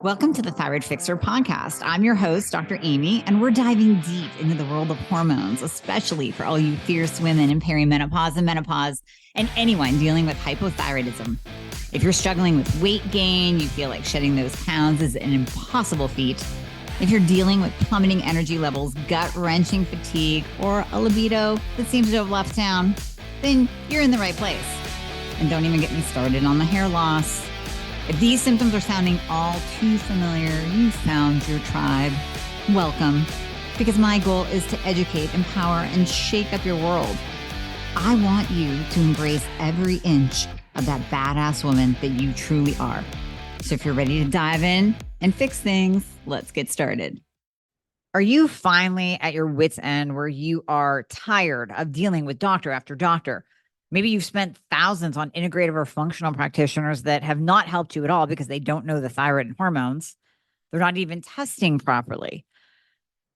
Welcome to the Thyroid Fixer podcast. I'm your host, Dr. Amy, and we're diving deep into the world of hormones, especially for all you fierce women in perimenopause and menopause, and anyone dealing with hypothyroidism. If you're struggling with weight gain, you feel like shedding those pounds is an impossible feat. If you're dealing with plummeting energy levels, gut-wrenching fatigue, or a libido that seems to have left town, then you're in the right place. And don't even get me started on the hair loss. If these symptoms are sounding all too familiar, you've found your tribe. Welcome, because my goal is to educate, empower, and shake up your world. I want you to embrace every inch of that badass woman that you truly are. So if you're ready to dive in and fix things, let's get started. Are you finally at your wit's end where you are tired of dealing with doctor after doctor? Maybe you've spent thousands on integrative or functional practitioners that have not helped you at all because they don't know the thyroid and hormones. They're not even testing properly.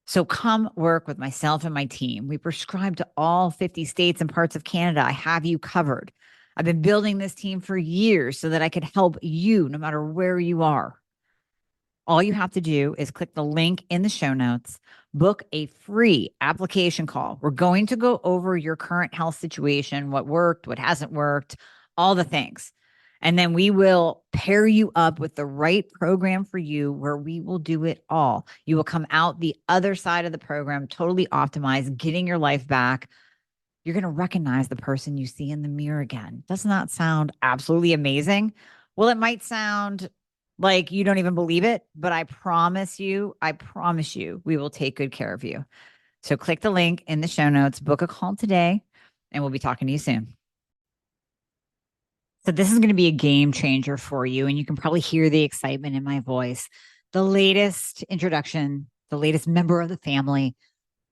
So come work with myself and my team. We prescribe to all 50 states and parts of Canada. I have you covered. I've been building this team for years so that I could help you no matter where you are. All you have to do is click the link in the show notes, book a free application call. We're going to go over your current health situation, what worked, what hasn't worked, all the things. And then we will pair you up with the right program for you where we will do it all. You will come out the other side of the program, totally optimized, getting your life back. You're going to recognize the person you see in the mirror again. Doesn't that sound absolutely amazing? Well, it might sound like you don't even believe it, but I promise you, we will take good care of you. So click the link in the show notes, book a call today, and we'll be talking to you soon. So this is going to be a game changer for you, and you can probably hear the excitement in my voice. The latest introduction, the latest member of the family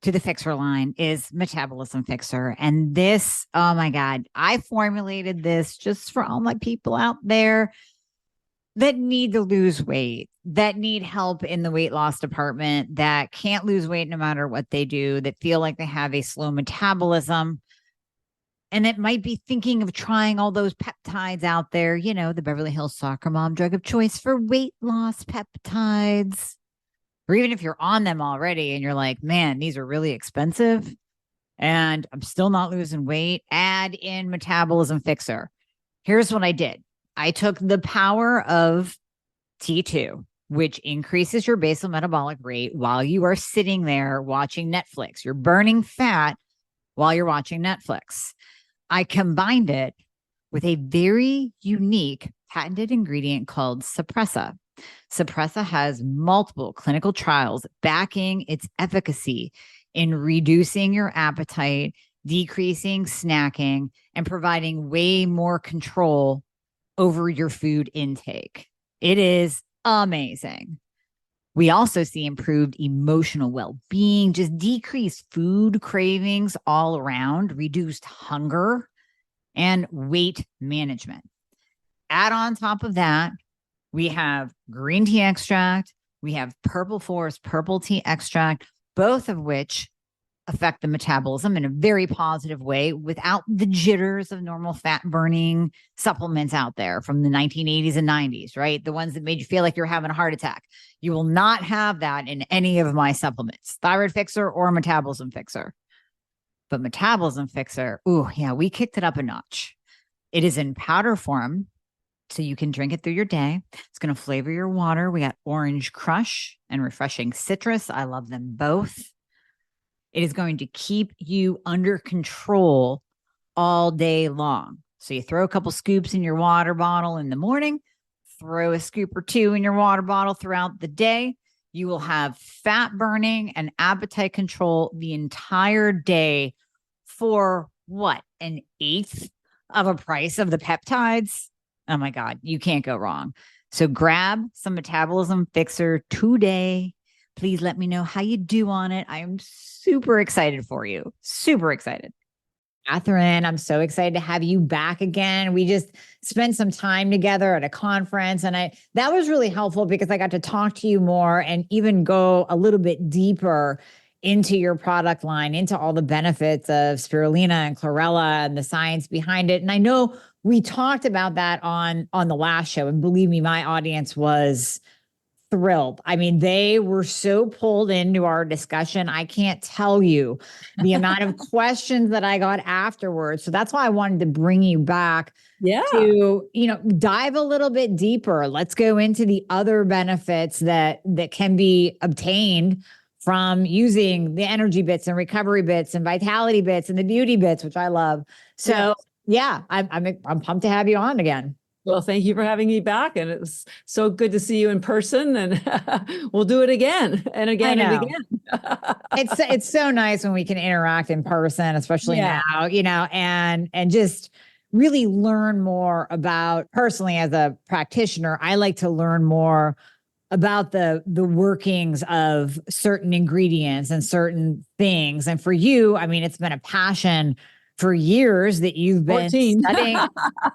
to the Fixer line is Metabolism Fixer. And this, oh my God, I formulated this just for all my people out there that need to lose weight, that need help in the weight loss department, that can't lose weight no matter what they do, that feel like they have a slow metabolism, and that might be thinking of trying all those peptides out there, you know, the Beverly Hills soccer mom drug of choice for weight loss peptides. Or even if you're on them already and you're like, man, these are really expensive and I'm still not losing weight, add in Metabolism Fixer. Here's what I did. I took the power of T2, which increases your basal metabolic rate while you are sitting there watching Netflix. You're burning fat while you're watching Netflix. I combined it with a very unique patented ingredient called Suppressa. Suppressa has multiple clinical trials backing its efficacy in reducing your appetite, decreasing snacking, and providing way more control over your food intake. It is amazing. We also see improved emotional well-being, just decreased food cravings all around, reduced hunger, and weight management. Add on top of that, we have green tea extract, we have purple forest purple tea extract, both of which affect the metabolism in a very positive way without the jitters of normal fat burning supplements out there from the 1980s and 90s, right? The ones that made you feel like you're having a heart attack. You will not have that in any of my supplements, Thyroid Fixer or Metabolism Fixer. But Metabolism Fixer, ooh, yeah, we kicked it up a notch. It is in powder form, so you can drink it through your day. It's going to flavor your water. We got orange crush and refreshing citrus. I love them both. It is going to keep you under control all day long. So you throw a couple scoops in your water bottle in the morning, throw a scoop or two in your water bottle throughout the day. You will have fat burning and appetite control the entire day for what? An eighth of a price of the peptides? Oh my God, you can't go wrong. So grab some Metabolism Fixer today. Please let me know how you do on it. I am super excited for you. Super excited. Catherine, I'm so excited to have you back again. We just spent some time together at a conference, and that was really helpful because I got to talk to you more and even go a little bit deeper into your product line, into all the benefits of spirulina and chlorella and the science behind it. And I know we talked about that on the last show, and believe me, my audience was thrilled. I mean, they were so pulled into our discussion. I can't tell you the amount of questions that I got afterwards. So that's why I wanted to bring you back to, dive a little bit deeper. Let's go into the other benefits that can be obtained from using the energy bits and recovery bits and vitality bits and the beauty bits, which I love. So I'm pumped to have you on again. Well, thank you for having me back. And it's so good to see you in person, and we'll do it again and again and again. It's so nice when we can interact in person, especially now, and just really learn more about, personally as a practitioner, I like to learn more about the workings of certain ingredients and certain things. And for you, I mean, it's been a passion for years that you've been 14. studying.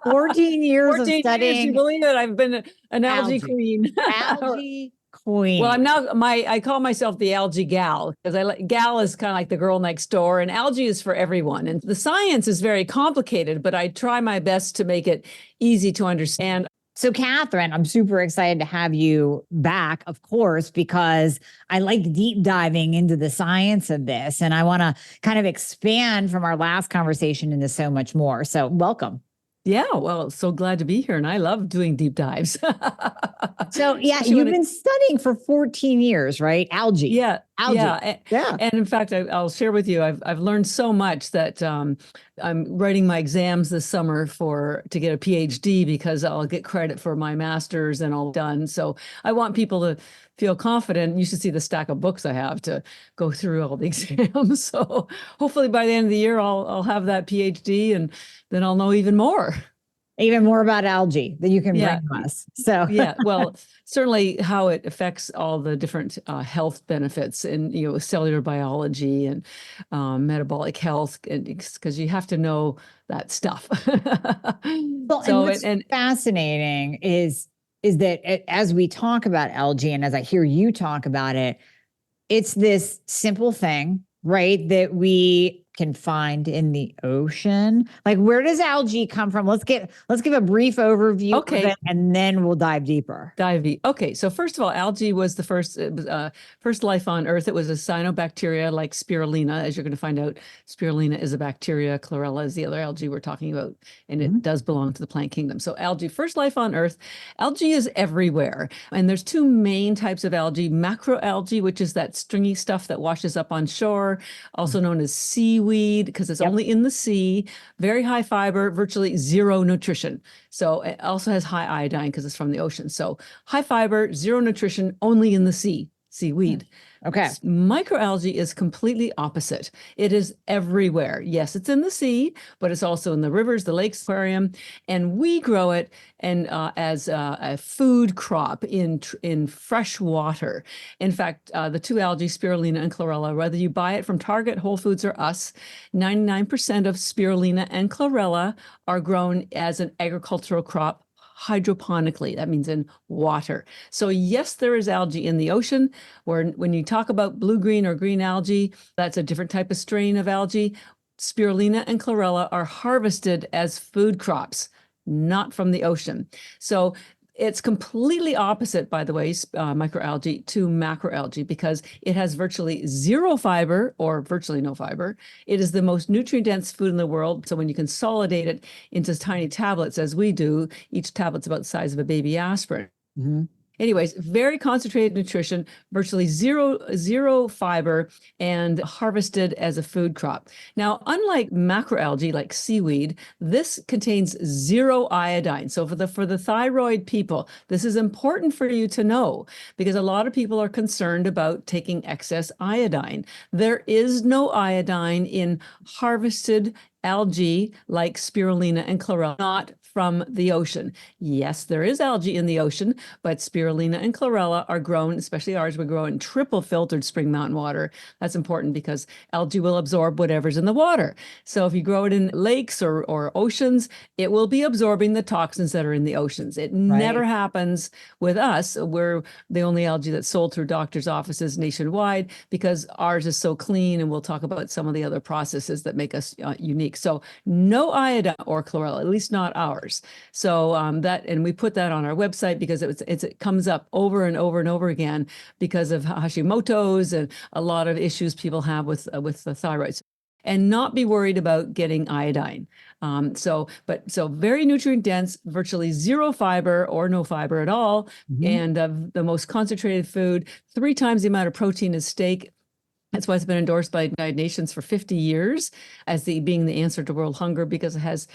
14 years 14 of studying. Years, you believe it? I've been an algae queen. Algae queen. Well, I'm now I call myself the algae gal, because gal is kind of like the girl next door, and algae is for everyone. And the science is very complicated, but I try my best to make it easy to understand. So, Catherine, I'm super excited to have you back, of course, because I like deep diving into the science of this. And I want to kind of expand from our last conversation into so much more. So welcome. Yeah, well, so glad to be here. And I love doing deep dives. So, you've been studying for 14 years, right? Algae. Algae. Yeah. And in fact, I'll share with you, I've learned so much that I'm writing my exams this summer to get a PhD, because I'll get credit for my master's and all done. So I want people to feel confident. You should see the stack of books I have to go through all the exams. So hopefully by the end of the year, I'll have that PhD, and then I'll know even more. Even more about algae that you can bring to us. So well, certainly how it affects all the different health benefits in cellular biology and metabolic health, because you have to know that stuff. Well, so, and what's fascinating is that as we talk about algae, and as I hear you talk about it, it's this simple thing, right, that we can find in the ocean. Like, where does algae come from? Let's give a brief overview of it, and then we'll dive deeper. Okay, so first of all, algae was the first life on Earth. It was a cyanobacteria like spirulina. As you're going to find out, spirulina is a bacteria, chlorella is the other algae we're talking about, and it does belong to the plant kingdom. So algae, first life on Earth. Algae is everywhere, and there's two main types of algae: macroalgae, which is that stringy stuff that washes up on shore, also known as seaweed, because it's only in the sea, very high fiber, virtually zero nutrition. So it also has high iodine because it's from the ocean. So high fiber, zero nutrition, only in the sea, seaweed. Okay. Microalgae is completely opposite. It is everywhere. Yes, it's in the sea, but it's also in the rivers, the lakes, aquarium, and we grow it as a food crop in fresh water. In fact, the two algae, spirulina and chlorella, whether you buy it from Target, Whole Foods, or us, 99% of spirulina and chlorella are grown as an agricultural crop hydroponically. That means in water. So yes, there is algae in the ocean, where when you talk about blue-green or green algae, that's a different type of strain of algae. Spirulina and chlorella are harvested as food crops, not from the ocean. So it's completely opposite, by the way, microalgae to macroalgae, because it has virtually zero fiber or virtually no fiber. It is the most nutrient-dense food in the world. So when you consolidate it into tiny tablets, as we do, each tablet's about the size of a baby aspirin. Anyways, very concentrated nutrition, virtually zero fiber, and harvested as a food crop. Now, unlike macroalgae like seaweed, this contains zero iodine. So for the thyroid people, this is important for you to know, because a lot of people are concerned about taking excess iodine. There is no iodine in harvested algae like spirulina and chlorella, not from the ocean. Yes, there is algae in the ocean, but spirulina and chlorella are grown, especially ours, we grow in triple filtered spring mountain water. That's important because algae will absorb whatever's in the water. So if you grow it in lakes or oceans, it will be absorbing the toxins that are in the oceans. It never happens with us. We're the only algae that's sold through doctors' offices nationwide, because ours is so clean, and we'll talk about some of the other processes that make us unique. So no iodine or chlorella, at least not ours. superpowers. So and we put that on our website because it comes up over and over and over again because of Hashimoto's and a lot of issues people have with the thyroid. And not be worried about getting iodine. So very nutrient dense, virtually zero fiber or no fiber at all, and the most concentrated food, 3 times the amount of protein as steak. That's why it's been endorsed by United Nations for 50 years as being the answer to world hunger, because it has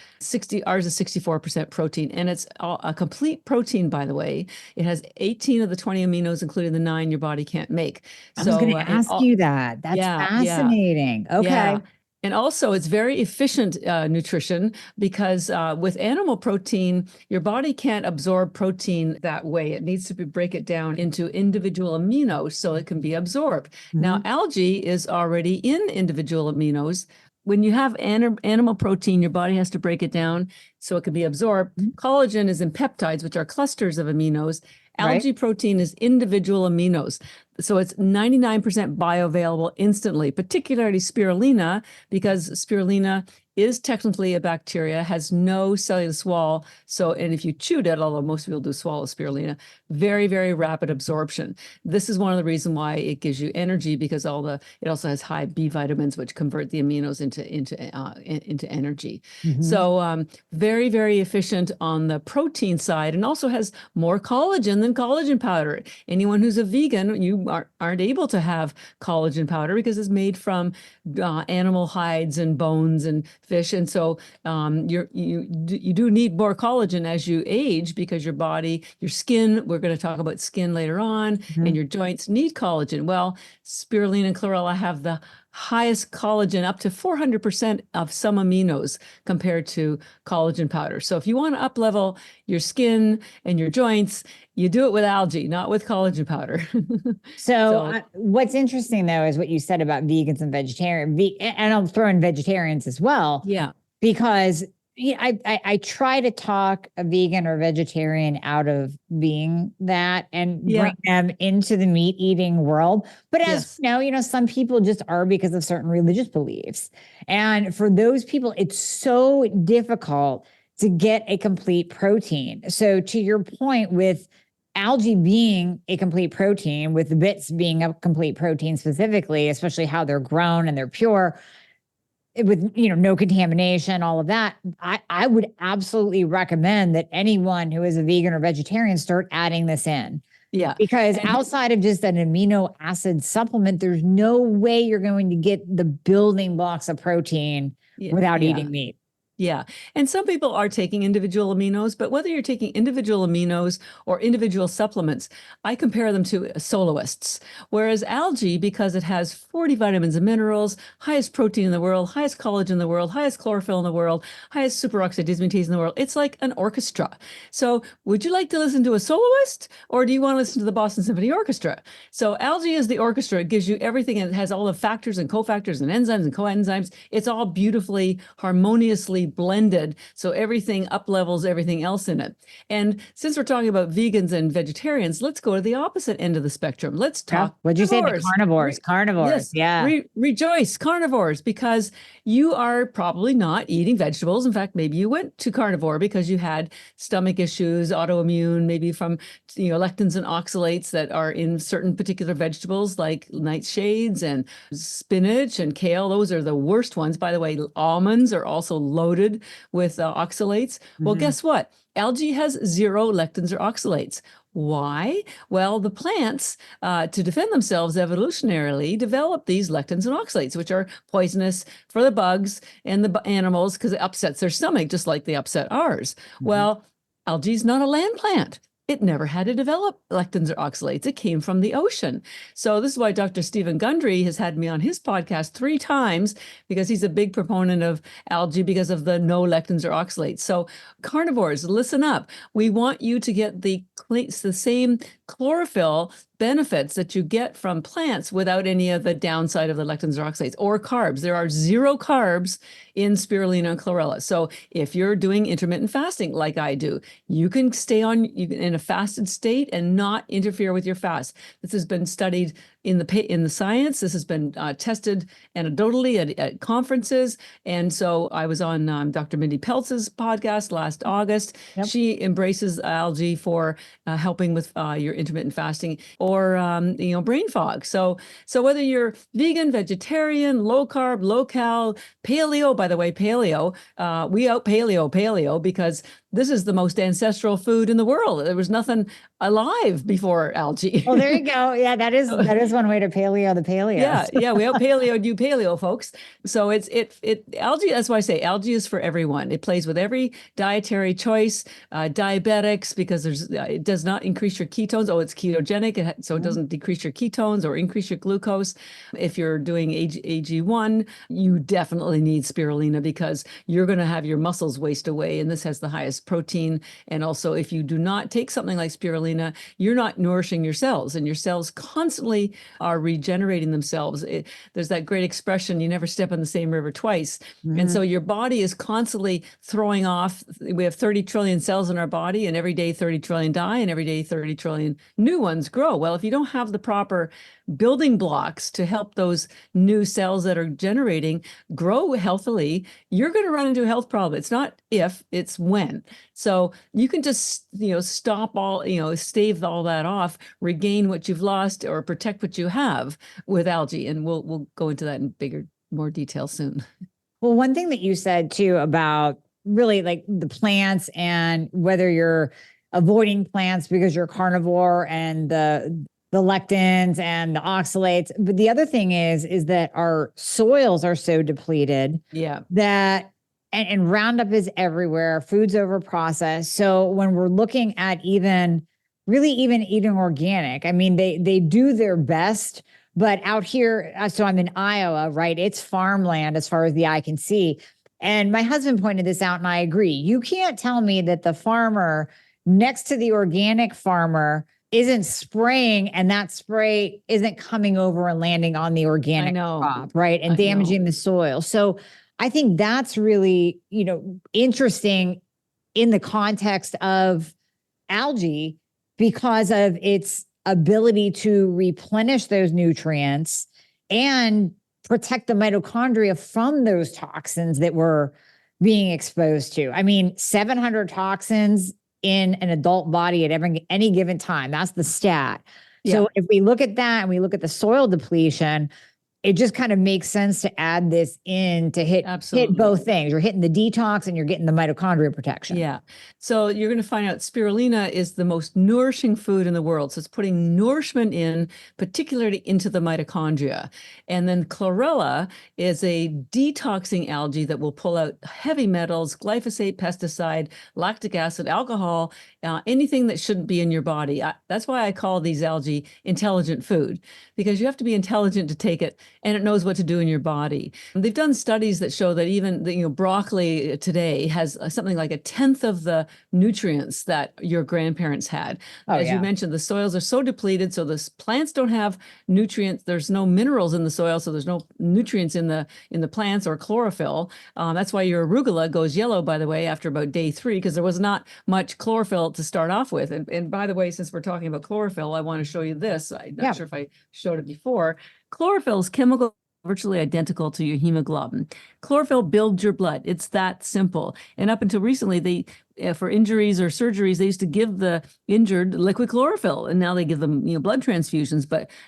ours is 64% protein, and it's a complete protein, by the way. It has 18 of the 20 aminos, including the 9 your body can't make. I was going to ask you that. That's fascinating. Okay. Yeah. And also, it's very efficient nutrition because with animal protein, your body can't absorb protein that way. It needs to break it down into individual aminos so it can be absorbed. Now, algae is already in individual aminos. When you have animal protein, your body has to break it down so it can be absorbed. Collagen is in peptides, which are clusters of aminos. Algae protein is individual aminos. So it's 99% bioavailable instantly, particularly spirulina, because spirulina is technically a bacteria, has no cellulose wall. So, and if you chewed it, although most people do swallow spirulina, very, very rapid absorption. This is one of the reasons why it gives you energy, because it also has high B vitamins, which convert the aminos into energy. So very, very efficient on the protein side, and also has more collagen than collagen powder. Anyone who's a vegan, you aren't able to have collagen powder because it's made from animal hides and bones and fish, and so you do need more collagen as you age, because your body, your skin, we're going to talk about skin later on, and your joints need collagen. Well, spirulina and chlorella have the highest collagen, up to 400% of some aminos compared to collagen powder. So if you want to up-level your skin and your joints, you do it with algae, not with collagen powder. So what's interesting, though, is what you said about vegans and vegetarian, and I'll throw in vegetarians as well. Yeah. Because I try to talk a vegan or vegetarian out of being that and bring them into the meat eating world. But as you know, some people just are because of certain religious beliefs. And for those people, it's so difficult to get a complete protein. So to your point, with algae being a complete protein, with the bits being a complete protein specifically, especially how they're grown and they're pure, with no contamination, all of that, I would absolutely recommend that anyone who is a vegan or vegetarian start adding this in. Yeah. Because outside of just an amino acid supplement, there's no way you're going to get the building blocks of protein without eating meat. Yeah. And some people are taking individual aminos, but whether you're taking individual aminos or individual supplements, I compare them to soloists. Whereas algae, because it has 40 vitamins and minerals, highest protein in the world, highest collagen in the world, highest chlorophyll in the world, highest superoxide dismutase in the world, it's like an orchestra. So would you like to listen to a soloist, or do you want to listen to the Boston Symphony Orchestra? So algae is the orchestra. It gives you everything, and it has all the factors and cofactors and enzymes and coenzymes. It's all beautifully, harmoniously blended, so everything up levels everything else in it. And since we're talking about vegans and vegetarians, let's go to the opposite end of the spectrum. Let's talk. What'd you say? The carnivores. Carnivores. Yes. Rejoice, carnivores, because you are probably not eating vegetables. In fact, maybe you went to carnivore because you had stomach issues, autoimmune, maybe from lectins and oxalates that are in certain particular vegetables like nightshades and spinach and kale. Those are the worst ones. By the way, almonds are also loaded with oxalates. Well, guess what? Algae has 0 lectins or oxalates. Why? Well, the plants, to defend themselves evolutionarily, develop these lectins and oxalates, which are poisonous for the bugs and the animals because it upsets their stomach, just like they upset ours. Well, algae is not a land plant. It never had to develop lectins or oxalates. It came from the ocean. So this is why Dr. Stephen Gundry has had me on his podcast 3 times, because he's a big proponent of algae because of the no lectins or oxalates. So carnivores, listen up. We want you to get the same chlorophyll benefits that you get from plants without any of the downside of the lectins or oxalates or carbs. There are 0 carbs in spirulina and chlorella. So if you're doing intermittent fasting like I do, you can stay in a fasted state and not interfere with your fast. This has been studied in the science. This has been tested anecdotally at conferences. And so I was on Dr. Mindy Peltz's podcast last August. Yep. She embraces algae for helping with your intermittent fasting or brain fog. So whether you're vegan, vegetarian, low carb, low cal, paleo, by the way, paleo, we out paleo because this is the most ancestral food in the world. There was nothing alive before algae. Well, there you go. Yeah, that is one way to paleo the paleo. Yeah, we out paleo you paleo, folks. So it's algae. That's why I say algae is for everyone. It plays with every dietary choice. Diabetics, because it does not increase your ketones. Oh, it's ketogenic, so it doesn't decrease your ketones or increase your glucose. If you're doing AG1, you definitely need spirulina because you're going to have your muscles waste away, and this has the highest protein. And also, if you do not take something like spirulina, you're not nourishing your cells, and your cells constantly are regenerating themselves. There's that great expression, you never step in the same river twice. Mm-hmm. And so your body is constantly throwing off. We have 30 trillion cells in our body, and every day 30 trillion die, and every day 30 trillion new ones grow. Well, if you don't have the proper building blocks to help those new cells that are generating grow healthily, you're going to run into a health problem. It's not if, it's when. So you can just, stop all, stave all that off, regain what you've lost or protect what you have with algae. And we'll go into that in more detail soon. Well, one thing that you said too about really like the plants and whether you're avoiding plants because you're carnivore and the lectins and the oxalates. But the other thing is that our soils are so depleted. Yeah. That and Roundup is everywhere. Food's over processed. So when we're looking at even eating organic, I mean, they do their best, but out here, so I'm in Iowa, right? It's farmland as far as the eye can see. And my husband pointed this out, and I agree. You can't tell me that the farmer next to the organic farmer isn't spraying and that spray isn't coming over and landing on the organic crop, right? And damaging the soil. So I think that's really, interesting in the context of algae because of its ability to replenish those nutrients and protect the mitochondria from those toxins that we're being exposed to. I mean, 700 toxins in an adult body at any given time. That's the stat. Yeah. So if we look at that and we look at the soil depletion, it just kind of makes sense to add this in to hit both things. You're hitting the detox and you're getting the mitochondria protection. Yeah. So you're going to find out spirulina is the most nourishing food in the world. So it's putting nourishment in, particularly into the mitochondria. And then chlorella is a detoxing algae that will pull out heavy metals, glyphosate, pesticide, lactic acid, alcohol, anything that shouldn't be in your body. That's why I call these algae intelligent food, because you have to be intelligent to take it, and it knows what to do in your body. They've done studies that show that even broccoli today has something like 1/10 of the nutrients that your grandparents had. As you mentioned, the soils are so depleted, so the plants don't have nutrients. There's no minerals in the soil, so there's no nutrients in the plants or chlorophyll. That's why your arugula goes yellow, by the way, after about day 3, because there was not much chlorophyll to start off with. And by the way, since we're talking about chlorophyll, I want to show you this. I'm not sure if I showed it before. Chlorophyll is chemical virtually identical to your hemoglobin. Chlorophyll builds your blood. It's that simple. And up until recently, for injuries or surgeries, they used to give the injured liquid chlorophyll, and now they give them blood transfusions.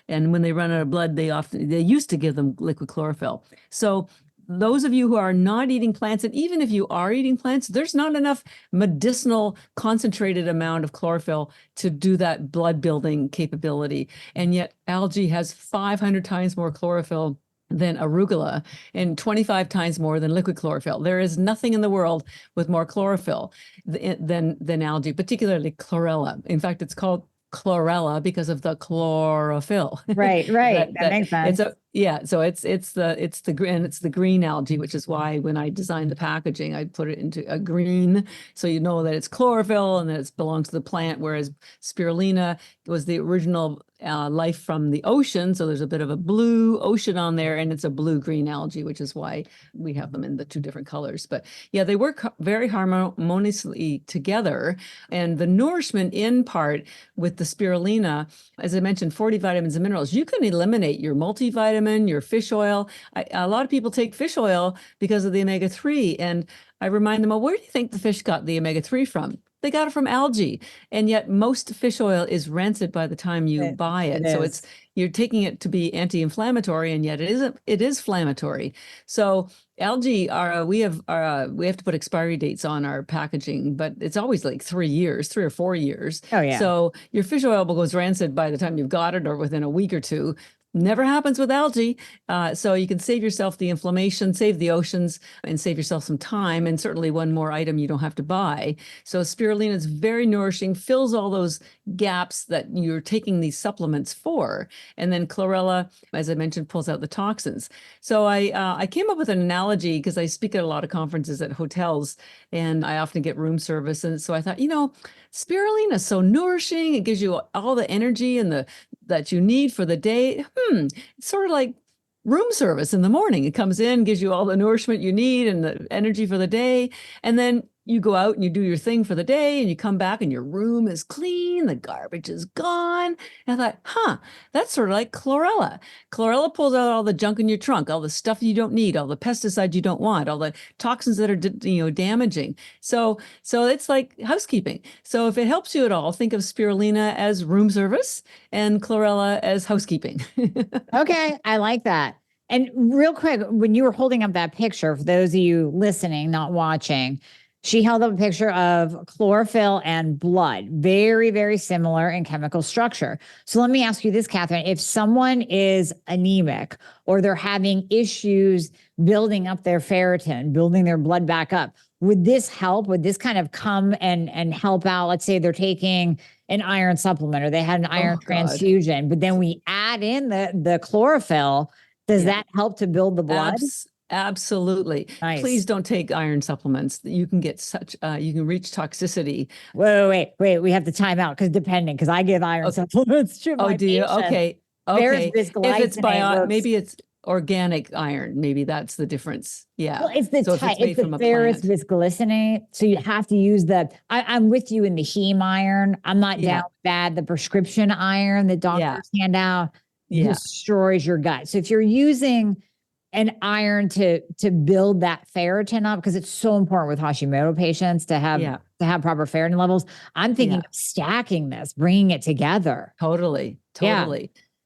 And when they run out of blood, they used to give them liquid chlorophyll. So those of you who are not eating plants, and even if you are eating plants, there's not enough medicinal concentrated amount of chlorophyll to do that blood building capability. And yet algae has 500 times more chlorophyll than arugula and 25 times more than liquid chlorophyll. There is nothing in the world with more chlorophyll than algae, particularly chlorella. In fact, it's called chlorella because of the chlorophyll. Right. That makes sense. Yeah, so it's the green algae, which is why when I designed the packaging, I put it into a green, so you know that it's chlorophyll and that it belongs to the plant. Whereas spirulina was the original life from the ocean, so there's a bit of a blue ocean on there, and it's a blue-green algae, which is why we have them in the two different colors. But yeah, they work very harmoniously together, and the nourishment in part with the spirulina, as I mentioned, 40 vitamins and minerals. You can eliminate your multivitamin, your fish oil. A lot of people take fish oil because of the omega-3, and I remind them, well, where do you think the fish got the omega-3 from? They got it from algae, and yet most fish oil is rancid by the time you buy it. So you're taking it to be anti-inflammatory, and yet it isn't. It is inflammatory. So algae we have to put expiry dates on our packaging, but it's always like 3 years, 3 or 4 years. Oh yeah. So your fish oil goes rancid by the time you've got it, or within a week or two. Never happens with algae. So you can save yourself the inflammation, save the oceans, and save yourself some time, and certainly one more item you don't have to buy. So spirulina is very nourishing, fills all those gaps that you're taking these supplements for. And then chlorella, as I mentioned, pulls out the toxins. So I came up with an analogy because I speak at a lot of conferences at hotels, and I often get room service. And so I thought, spirulina is so nourishing. It gives you all the energy and that you need for the day. It's sort of like room service in the morning. It comes in, gives you all the nourishment you need and the energy for the day. And then you go out and you do your thing for the day, and you come back and your room is clean, the garbage is gone. And I thought, that's sort of like chlorella. Chlorella pulls out all the junk in your trunk, all the stuff you don't need, all the pesticides you don't want, all the toxins that are damaging. So it's like housekeeping. So if it helps you at all, think of spirulina as room service and chlorella as housekeeping. Okay, I like that. And real quick, when you were holding up that picture, for those of you listening, not watching, she held up a picture of chlorophyll and blood, very, very similar in chemical structure. So let me ask you this, Catherine. If someone is anemic or they're having issues building up their ferritin, building their blood back up, would this help? Would this kind of come and help out? Let's say they're taking an iron supplement or they had an iron transfusion, but then we add in the chlorophyll. Does that help to build the blood? Absolutely. Nice. Please don't take iron supplements. You can get you can reach toxicity. Wait. We have to time out because I give iron supplements to my do you? patients. Okay. If it's maybe it's organic iron, maybe that's the difference. Yeah. Well, it's the ferrous bisglycinate. So you have to use I'm with you in the heme iron. I'm not down bad. The prescription iron that doctors hand out destroys your gut. So if you're using an iron to build that ferritin up, because it's so important with Hashimoto patients to have proper ferritin levels. I'm thinking of stacking this, bringing it together. Totally. Yeah.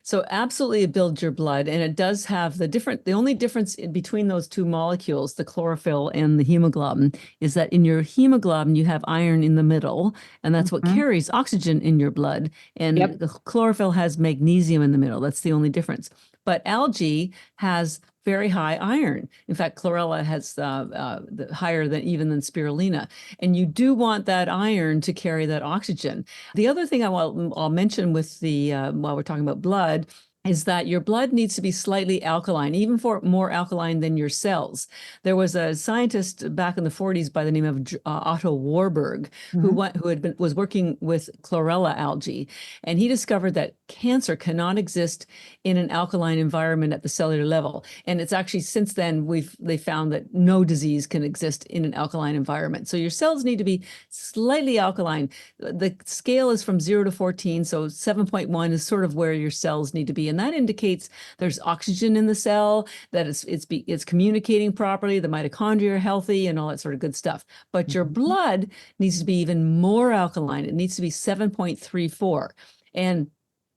So absolutely it builds your blood, and it does have the only difference between those two molecules, the chlorophyll and the hemoglobin, is that in your hemoglobin, you have iron in the middle, and that's what carries oxygen in your blood. And the chlorophyll has magnesium in the middle. That's the only difference. But algae has very high iron. In fact, chlorella has higher than spirulina. And you do want that iron to carry that oxygen. The other thing I'll mention with while we're talking about blood is that your blood needs to be slightly alkaline, even for more alkaline than your cells. There was a scientist back in the 40s by the name of Otto Warburg, who was working with chlorella algae, and he discovered that cancer cannot exist in an alkaline environment at the cellular level. And it's actually since then they found that no disease can exist in an alkaline environment. So your cells need to be slightly alkaline. The scale is from 0 to 14, so 7.1 is sort of where your cells need to be. And that indicates there's oxygen in the cell, that it's communicating properly, the mitochondria are healthy, and all that sort of good stuff. But your blood needs to be even more alkaline. It needs to be 7.34. And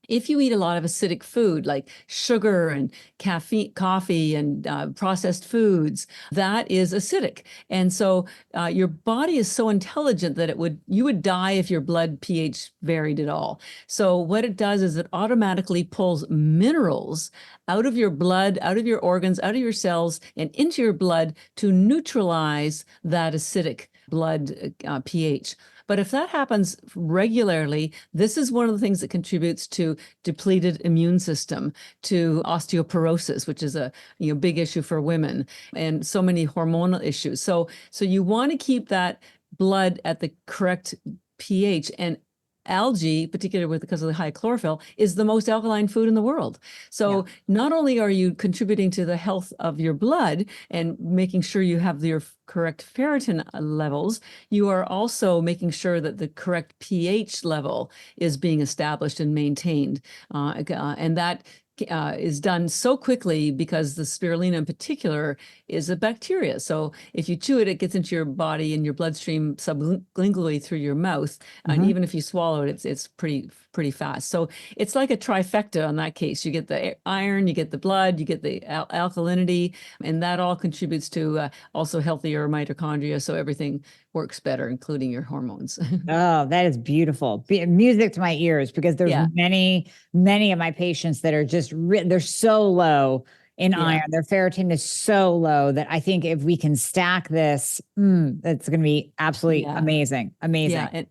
if you eat a lot of acidic food like sugar and coffee and processed foods, that is acidic. And so your body is so intelligent that you would die if your blood pH varied at all. So what it does is it automatically pulls minerals out of your blood, out of your organs, out of your cells, and into your blood to neutralize that acidic blood pH. But if that happens regularly, this is one of the things that contributes to depleted immune system, to osteoporosis, which is a big issue for women, and so many hormonal issues. So you want to keep that blood at the correct pH. And algae, particularly because of the high chlorophyll, is the most alkaline food in the world. So not only are you contributing to the health of your blood and making sure you have your correct ferritin levels, you are also making sure that the correct pH level is being established and maintained. And that is done so quickly because the spirulina in particular is a bacteria. So if you chew it, it gets into your body and your bloodstream sublingually through your mouth. And even if you swallow it, it's pretty fast. So it's like a trifecta in that case. You get the iron, you get the blood, you get the alkalinity, and that all contributes to also healthier mitochondria. So everything works better, including your hormones. Oh, that is beautiful. Music to my ears, because there's many of my patients that are just, they're so low in iron. Their ferritin is so low that I think if we can stack this, that's going to be absolutely amazing. Amazing. Yeah.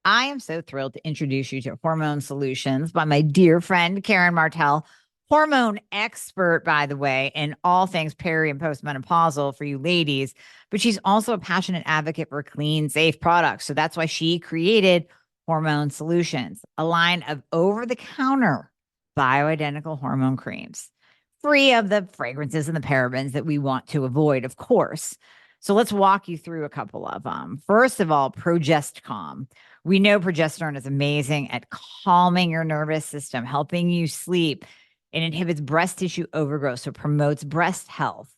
I am so thrilled to introduce you to Hormone Solutions by my dear friend, Karen Martell, hormone expert, by the way, in all things peri and postmenopausal for you ladies, but she's also a passionate advocate for clean, safe products. So that's why she created Hormone Solutions, a line of over-the-counter bioidentical hormone creams, free of the fragrances and the parabens that we want to avoid, of course. So let's walk you through a couple of them. First of all, ProgestCalm. We know progesterone is amazing at calming your nervous system, helping you sleep. It inhibits breast tissue overgrowth, so promotes breast health.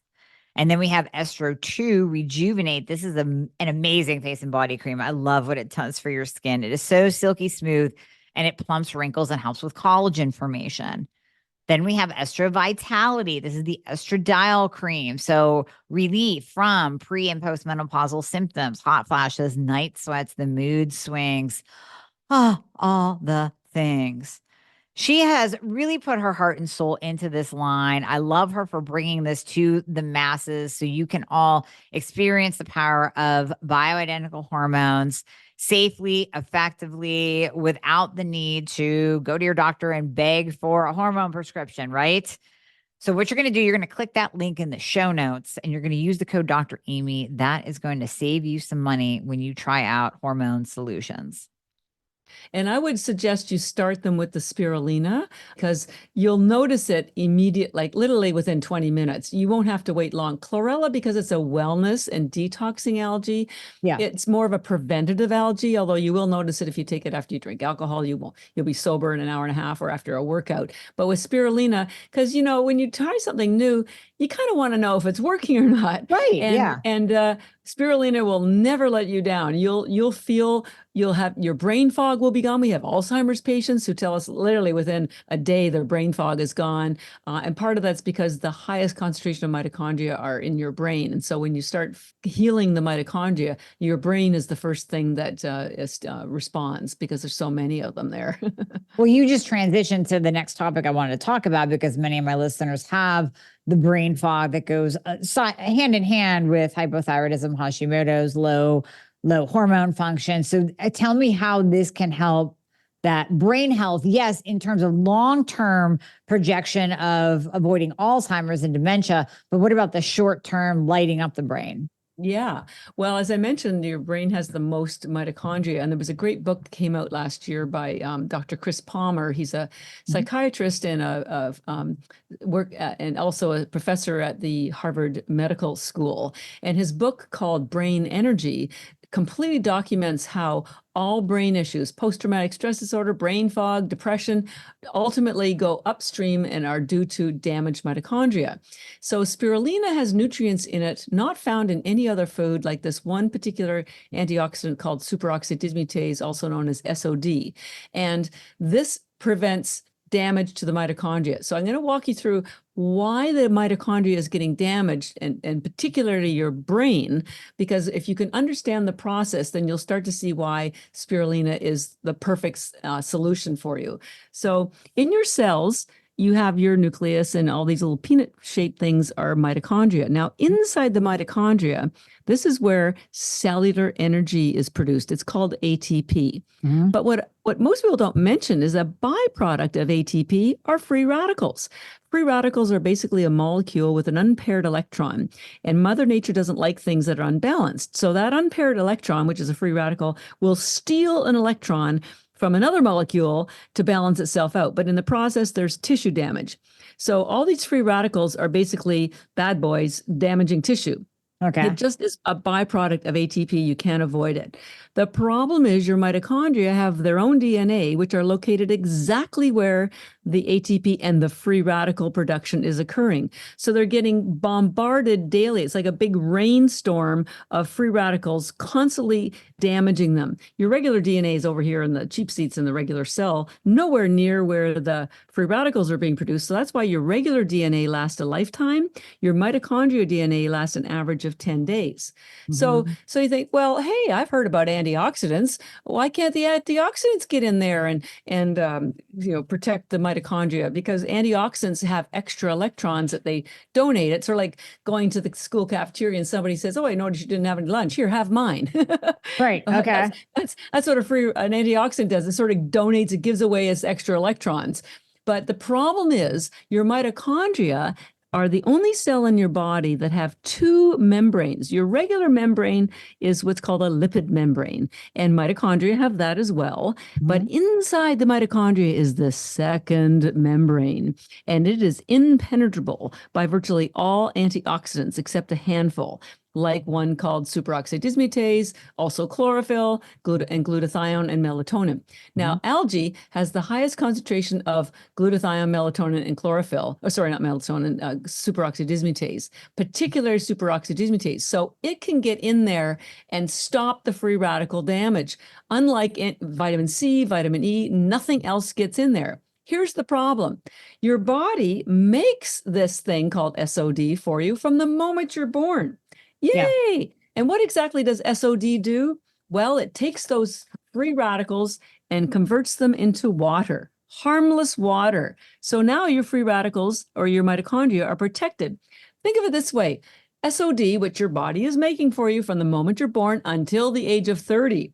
And then we have Estro 2 Rejuvenate. This is an amazing face and body cream. I love what it does for your skin. It is so silky smooth, and it plumps wrinkles and helps with collagen formation. Then we have Estro Vitality. This is the estradiol cream. So relief from pre and postmenopausal symptoms, hot flashes, night sweats, the mood swings, all the things. She has really put her heart and soul into this line. I love her for bringing this to the masses so you can all experience the power of bioidentical hormones safely, effectively, without the need to go to your doctor and beg for a hormone prescription, right? So what you're going to do, you're going to click that link in the show notes and you're going to use the code Dr. Amy. That is going to save you some money when you try out Hormone Solutions. And I would suggest you start them with the spirulina because you'll notice it like literally within 20 minutes. You won't have to wait long. Chlorella, because it's a wellness and detoxing algae. Yeah. It's more of a preventative algae, although you will notice it if you take it after you drink alcohol. You'll be sober in an hour and a half or after a workout. But with spirulina, because when you try something new, you kind of want to know if it's working or not. Right. And spirulina will never let you down. You'll have your brain fog will be gone. We have Alzheimer's patients who tell us literally within a day their brain fog is gone. And part of that's because the highest concentration of mitochondria are in your brain. And so when you start healing the mitochondria, your brain is the first thing that responds because there's so many of them there. Well, you just transitioned to the next topic I wanted to talk about because many of my listeners have the brain fog that goes hand in hand with hypothyroidism, Hashimoto's, low hormone function. So tell me how this can help that brain health. Yes, in terms of long-term projection of avoiding Alzheimer's and dementia, but what about the short-term lighting up the brain? Yeah. Well, as I mentioned, your brain has the most mitochondria. And there was a great book that came out last year by Dr. Chris Palmer. He's a psychiatrist and and also a professor at the Harvard Medical School. And his book called Brain Energy completely documents how all brain issues, post-traumatic stress disorder, brain fog, depression, ultimately go upstream and are due to damaged mitochondria. So spirulina has nutrients in it not found in any other food, like this one particular antioxidant called superoxide dismutase, also known as SOD. And this prevents damage to the mitochondria. So I'm going to walk you through why the mitochondria is getting damaged, and particularly your brain, because if you can understand the process, then you'll start to see why spirulina is the perfect solution for you. So in your cells, you have your nucleus, and all these little peanut-shaped things are mitochondria. Now, inside the mitochondria, this is where cellular energy is produced. It's called ATP. But what most people don't mention is a byproduct of ATP are free radicals. Free radicals are basically a molecule with an unpaired electron, and Mother Nature doesn't like things that are unbalanced. So that unpaired electron, which is a free radical, will steal an electron from another molecule to balance itself out. But in the process, there's tissue damage. So all these free radicals are basically bad boys damaging tissue. Okay. It just is a byproduct of ATP. You can't avoid it. The problem is your mitochondria have their own DNA, which are located exactly where the ATP and the free radical production is occurring. So they're getting bombarded daily. It's like a big rainstorm of free radicals constantly damaging them. Your regular DNA is over here in the cheap seats in the regular cell, nowhere near where the free radicals are being produced. So that's why your regular DNA lasts a lifetime. Your mitochondria DNA lasts an average of 10 days. So you think, well, hey, I've heard about antioxidants. Why can't the antioxidants get in there and protect the mitochondria? Because antioxidants have extra electrons that they donate. It's sort of like going to the school cafeteria and somebody says, "Oh, I noticed you didn't have any lunch. Here, have mine." Right. Okay. That's what an antioxidant does. It sort of donates, it gives away its extra electrons. But the problem is your mitochondria are the only cell in your body that have two membranes. Your regular membrane is what's called a lipid membrane, and mitochondria have that as well. But inside the mitochondria is the second membrane, and it is impenetrable by virtually all antioxidants except a handful, like one called superoxide dismutase, also chlorophyll, and glutathione and melatonin. Now, algae has the highest concentration of glutathione, melatonin, and chlorophyll. Oh, sorry, not melatonin, superoxide dismutase, particularly superoxide dismutase. So it can get in there and stop the free radical damage. Unlike vitamin C, vitamin E, nothing else gets in there. Here's the problem. Your body makes this thing called SOD for you from the moment you're born. Yay! Yeah. And what exactly does SOD do? Well, it takes those free radicals and converts them into water, harmless water. So now your free radicals or your mitochondria are protected. Think of it this way. SOD, which your body is making for you from the moment you're born until the age of 30.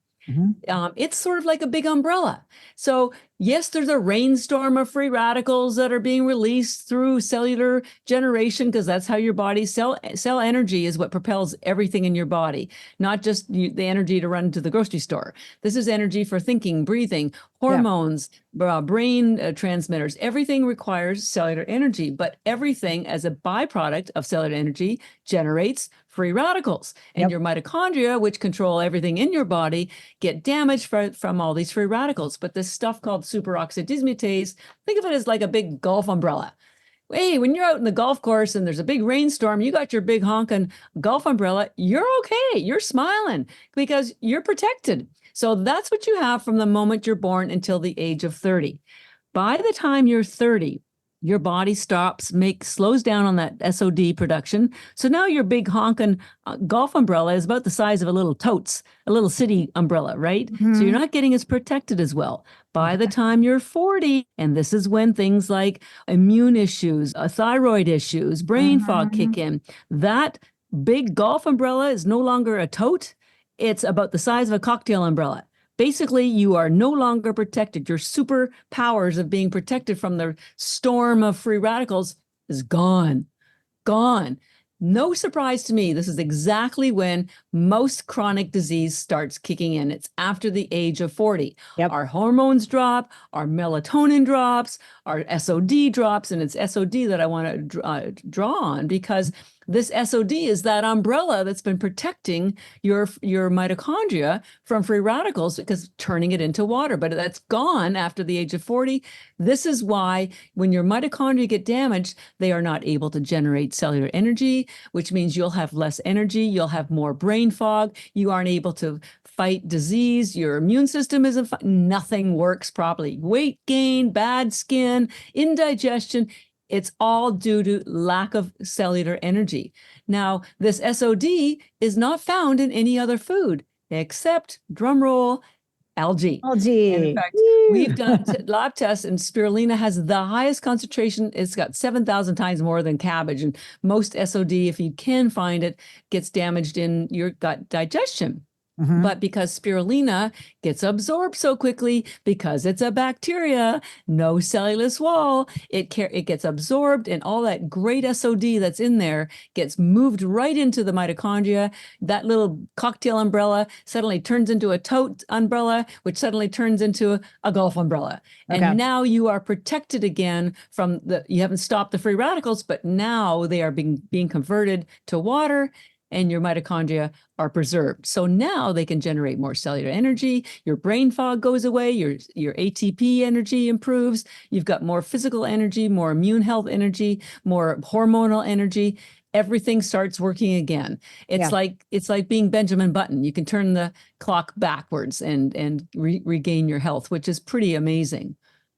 It's sort of like a big umbrella. So yes, there's a rainstorm of free radicals that are being released through cellular generation, because that's how your body cell energy is what propels everything in your body, not just the energy to run to the grocery store. This is energy for thinking, breathing, hormones, brain transmitters. Everything requires cellular energy, but everything as a byproduct of cellular energy generates free radicals. And your mitochondria, which control everything in your body, get damaged from all these free radicals. But this stuff called superoxide dismutase, think of it as like a big golf umbrella. Hey, when you're out in the golf course and there's a big rainstorm, you got your big honking golf umbrella, you're okay. You're smiling because you're protected. So that's what you have from the moment you're born until the age of 30. By the time you're 30, your body slows down on that SOD production. So now your big honking golf umbrella is about the size of a little totes, a little city umbrella, right? So you're not getting as protected as well. By the time you're 40, and this is when things like immune issues, thyroid issues, brain fog kick in, that big golf umbrella is no longer a tote. It's about the size of a cocktail umbrella. Basically, you are no longer protected. Your superpowers of being protected from the storm of free radicals is gone. No surprise to me. This is exactly when most chronic disease starts kicking in. It's after the age of 40. Our hormones drop, our melatonin drops, our SOD drops, and it's SOD that I want to draw on, because this SOD is that umbrella that's been protecting your mitochondria from free radicals, because turning it into water, but that's gone after the age of 40. This is why when your mitochondria get damaged, they are not able to generate cellular energy, which means you'll have less energy, you'll have more brain fog, you aren't able to fight disease, your immune system isn't, nothing works properly. Weight gain, bad skin, indigestion, it's all due to lack of cellular energy. Now, this SOD is not found in any other food except, drum roll, algae. And in Algae. fact, we've Woo. done lab tests, and spirulina has the highest concentration. It's got 7,000 times more than cabbage. And most SOD, if you can find it, gets damaged in your gut digestion. Mhm. But because spirulina gets absorbed so quickly, because it's a bacteria, no cellulose wall, it gets absorbed, and all that great SOD that's in there gets moved right into the mitochondria. That little cocktail umbrella suddenly turns into a tote umbrella, which suddenly turns into a golf umbrella. Okay. And now you are protected again from you haven't stopped the free radicals, but now they are being converted to water, and your mitochondria are preserved. So now they can generate more cellular energy, your brain fog goes away, your ATP energy improves, you've got more physical energy, more immune health energy, more hormonal energy. Everything starts working again. It's like being Benjamin Button. You can turn the clock backwards and regain your health, which is pretty amazing.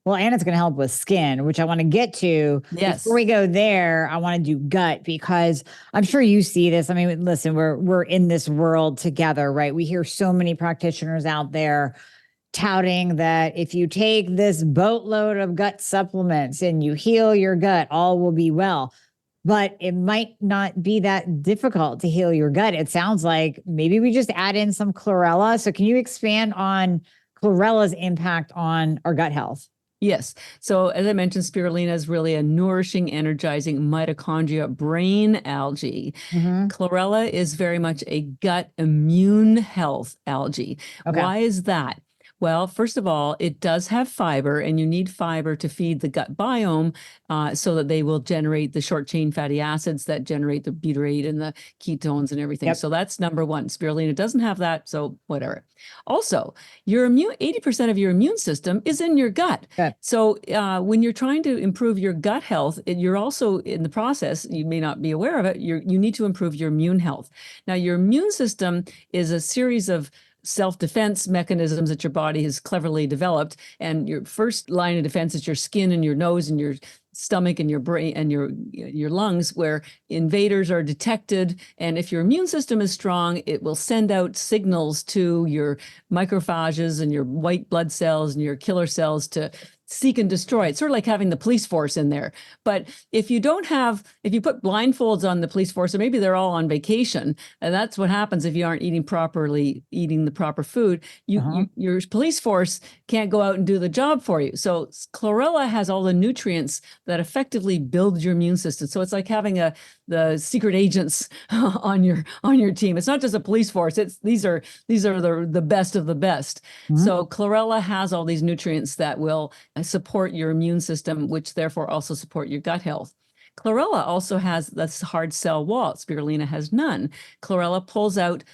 Well, and it's going to help with skin, which I want to get to. Yes. Before we go there, I want to do gut, because I'm sure you see this. I mean, listen, we're in this world together, right? We hear so many practitioners out there touting that if you take this boatload of gut supplements and you heal your gut, all will be well. But it might not be that difficult to heal your gut. It sounds like maybe we just add in some chlorella. So can you expand on chlorella's impact on our gut health? Yes. So as I mentioned, spirulina is really a nourishing, energizing mitochondria brain algae. Mm-hmm. Chlorella is very much a gut immune health algae. Okay. Why is that? Well, first of all, it does have fiber, and you need fiber to feed the gut biome so that they will generate the short chain fatty acids that generate the butyrate and the ketones and everything. Yep. So that's number one. Spirulina doesn't have that, so whatever. Also, your 80% of your immune system is in your gut. Okay. So when you're trying to improve your gut health, you're also in the process, you may not be aware of it, you need to improve your immune health. Now, your immune system is a series of self-defense mechanisms that your body has cleverly developed. And your first line of defense is your skin and your nose and your stomach and your brain and your lungs, where invaders are detected. And if your immune system is strong, it will send out signals to your macrophages and your white blood cells and your killer cells to seek and destroy. It's sort of like having the police force in there. But if you put blindfolds on the police force, or maybe they're all on vacation, and that's what happens if you aren't eating the proper food, your police force can't go out and do the job for you. So chlorella has all the nutrients that effectively build your immune system. So it's like having the secret agents on your team. It's not just a police force. These are the best of the best. Mm-hmm. So chlorella has all these nutrients that will support your immune system, which therefore also support your gut health. Chlorella also has this hard cell wall. Spirulina has none. Chlorella pulls out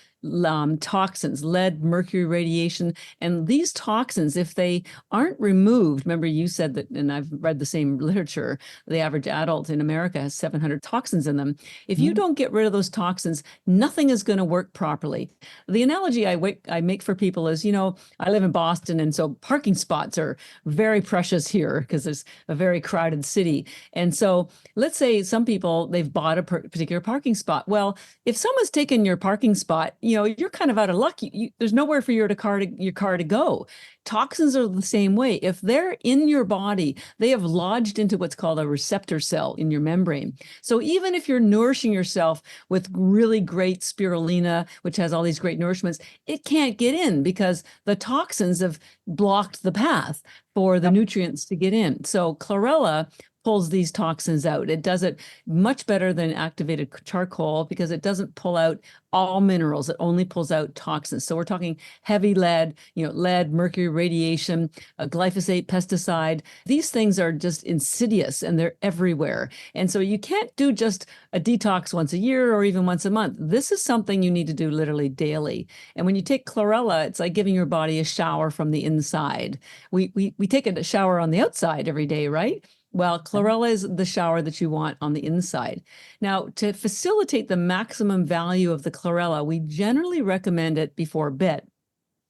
toxins, lead, mercury radiation. And these toxins, if they aren't removed, remember you said that, and I've read the same literature, the average adult in America has 700 toxins in them. If you don't get rid of those toxins, nothing is going to work properly. The analogy I make for people is, I live in Boston, and so parking spots are very precious here because there's a very crowded city. And so let's say some people, they've bought a particular parking spot. Well, if someone's taken your parking spot, you're kind of out of luck. There's nowhere for your car to go. Toxins are the same way. If they're in your body, they have lodged into what's called a receptor cell in your membrane. So even if you're nourishing yourself with really great spirulina, which has all these great nourishments, it can't get in because the toxins have blocked the path for the nutrients to get in. So chlorella pulls these toxins out. It does it much better than activated charcoal because it doesn't pull out all minerals. It only pulls out toxins. So we're talking heavy lead, lead, mercury, radiation, glyphosate, pesticide. These things are just insidious and they're everywhere. And so you can't do just a detox once a year or even once a month. This is something you need to do literally daily. And when you take chlorella, it's like giving your body a shower from the inside. We take a shower on the outside every day, right? Well, chlorella is the shower that you want on the inside. Now, to facilitate the maximum value of the chlorella, we generally recommend it before bed.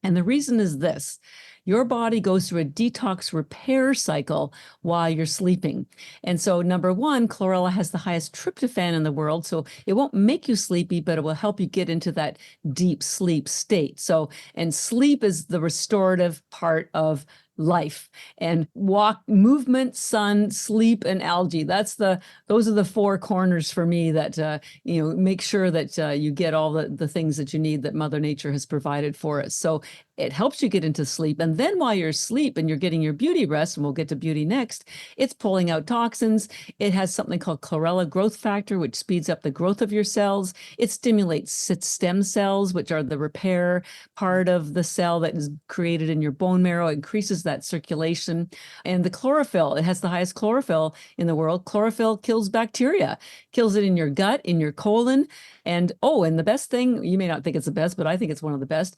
And the reason is this. your body goes through a detox repair cycle while you're sleeping. And so number one, chlorella has the highest tryptophan in the world. So it won't make you sleepy, but it will help you get into that deep sleep state. So, and sleep is the restorative part of life. And walk, movement, sun, sleep, and algae. Those are the four corners for me that make sure that you get all the things that you need that Mother Nature has provided for us. So it helps you get into sleep. And then while you're asleep and you're getting your beauty rest, and we'll get to beauty next, it's pulling out toxins. It has something called chlorella growth factor, which speeds up the growth of your cells. It stimulates stem cells, which are the repair part of the cell that is created in your bone marrow. It increases that circulation. And the chlorophyll, it has the highest chlorophyll in the world. Chlorophyll kills bacteria, kills it in your gut, in your colon. And the best thing, you may not think it's the best, but I think it's one of the best.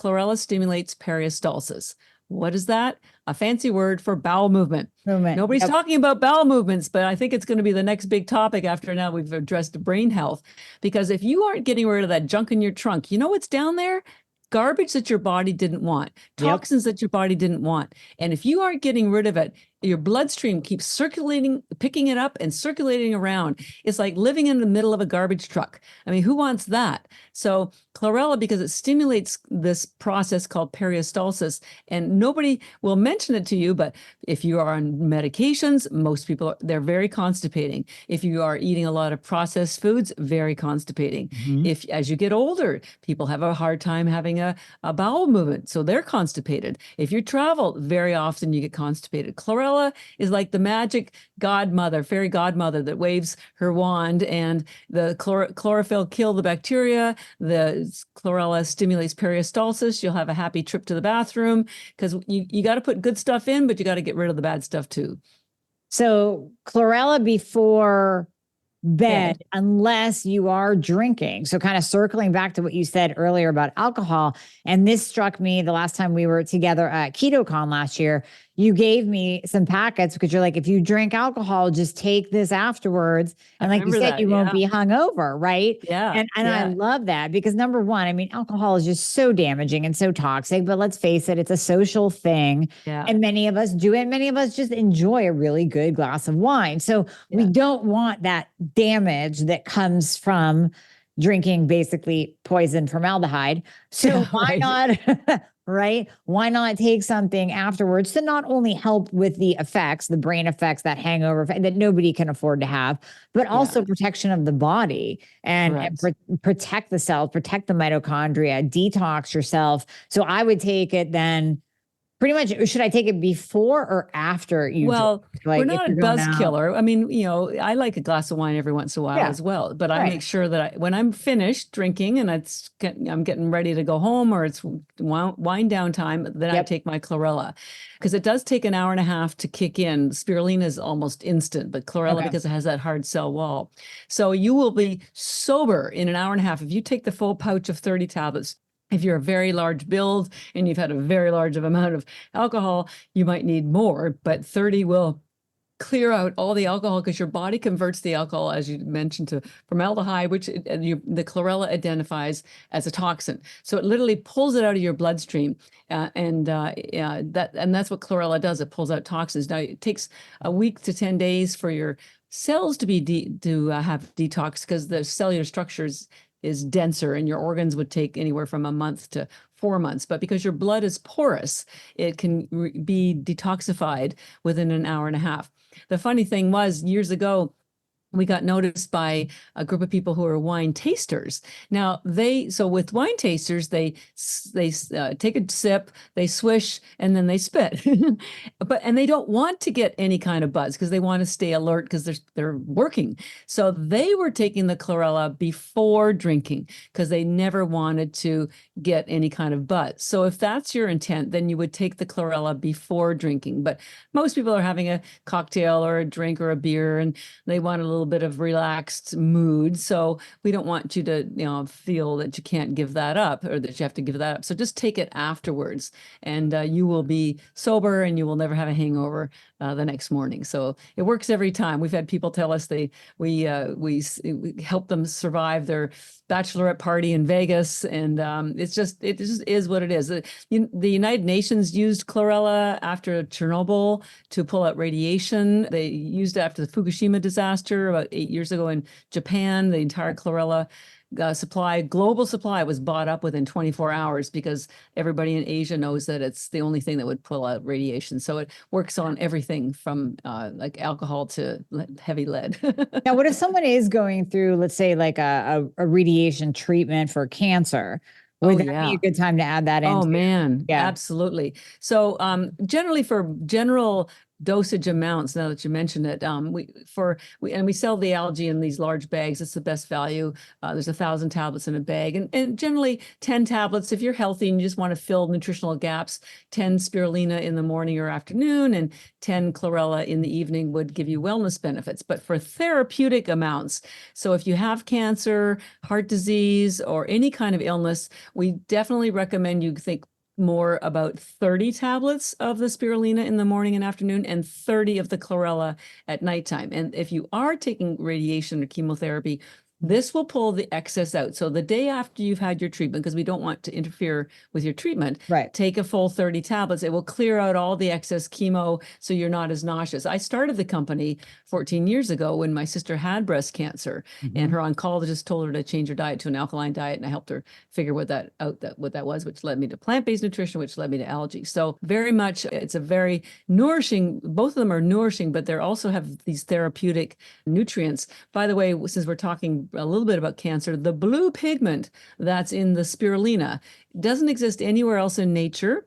Chlorella stimulates peristalsis. What is that? A fancy word for bowel movement. Nobody's talking about bowel movements, but I think it's going to be the next big topic after now we've addressed brain health. Because if you aren't getting rid of that junk in your trunk, you know what's down there? Garbage that your body didn't want, toxins that your body didn't want. And if you aren't getting rid of it, your bloodstream keeps circulating, picking it up and circulating around. It's like living in the middle of a garbage truck. I mean, who wants that? So chlorella, because it stimulates this process called peristalsis, and nobody will mention it to you, but if you are on medications, most people, they're very constipating. If you are eating a lot of processed foods, very constipating. Mm-hmm. If, as you get older, people have a hard time having a bowel movement, so they're constipated. If you travel, very often you get constipated. Chlorella is like the magic godmother, fairy godmother that waves her wand, and the chlorophyll kill the bacteria. The chlorella stimulates peristalsis. You'll have a happy trip to the bathroom because you got to put good stuff in, but you got to get rid of the bad stuff too. So chlorella before bed, unless you are drinking. So kind of circling back to what you said earlier about alcohol. And this struck me the last time we were together at KetoCon last year. You gave me some packets because you're like, if you drink alcohol, just take this afterwards. And like you said, you won't be hungover, right? Yeah. And I love that because number one, I mean, alcohol is just so damaging and so toxic, but let's face it, it's a social thing. Yeah. And many of us do it. Many of us just enjoy a really good glass of wine. So we don't want that damage that comes from drinking basically poison formaldehyde. So why not, right? Why not take something afterwards to not only help with the effects, the brain effects, that hangover that nobody can afford to have, but also protection of the body and protect the cells, protect the mitochondria, detox yourself. So I would take it then. Pretty much, should I take it before or after you? Well, we're not a buzz killer. I mean, I like a glass of wine every once in a while as well, but I make sure that when I'm finished drinking and I'm getting ready to go home or it's wind down time, then I take my chlorella because it does take an hour and a half to kick in. Spirulina is almost instant, but chlorella, because it has that hard cell wall. So you will be sober in an hour and a half. If you take the full pouch of 30 tablets, if you're a very large build and you've had a very large amount of alcohol, you might need more, but 30 will clear out all the alcohol because your body converts the alcohol, as you mentioned, to formaldehyde, which the chlorella identifies as a toxin. So it literally pulls it out of your bloodstream, and that's what chlorella does. It pulls out toxins. Now it takes a week to 10 days for your cells to have detox because the cellular structures is denser and your organs would take anywhere from a month to 4 months. But because your blood is porous, it can be detoxified within an hour and a half. The funny thing was, years ago, we got noticed by a group of people who are wine tasters. Now so with wine tasters, they take a sip, they swish, and then they spit. And they don't want to get any kind of buzz because they want to stay alert because they're working. So they were taking the chlorella before drinking because they never wanted to get any kind of buzz. So if that's your intent, then you would take the chlorella before drinking. But most people are having a cocktail or a drink or a beer, and they want a little little bit of relaxed mood. So we don't want you to, feel that you can't give that up or that you have to give that up. So just take it afterwards, and you will be sober and you will never have a hangover the next morning. So it works every time. We've had people tell us we help them survive their bachelorette party in Vegas, and it just is what it is. The United Nations used chlorella after Chernobyl to pull out radiation. They used it after the Fukushima disaster about 8 years ago in Japan. The entire chlorella global supply was bought up within 24 hours because everybody in Asia knows that it's the only thing that would pull out radiation. So it works on everything from like alcohol to heavy lead. Now, what if someone is going through, let's say, like a radiation treatment for cancer? Would that be a good time to add that in? Oh man, yeah, absolutely. So generally for general dosage amounts, now that you mentioned it, we sell the algae in these large bags. It's the best value. There's 1,000 tablets in a bag, and generally 10 tablets if you're healthy and you just want to fill nutritional gaps. 10 spirulina in the morning or afternoon and 10 chlorella in the evening would give you wellness benefits. But for therapeutic amounts, so if you have cancer, heart disease, or any kind of illness, we definitely recommend you think more about 30 tablets of the spirulina in the morning and afternoon and 30 of the chlorella at nighttime. And if you are taking radiation or chemotherapy, this will pull the excess out. So the day after you've had your treatment, because we don't want to interfere with your treatment, right, take a full 30 tablets. It will clear out all the excess chemo so you're not as nauseous. I started the company 14 years ago when my sister had breast cancer, and her oncologist told her to change her diet to an alkaline diet, and I helped her figure what that was, which led me to plant-based nutrition, which led me to algae. So very much, it's a very nourishing, both of them are nourishing, but they also have these therapeutic nutrients. By the way, since we're talking a little bit about cancer, the blue pigment that's in the spirulina doesn't exist anywhere else in nature,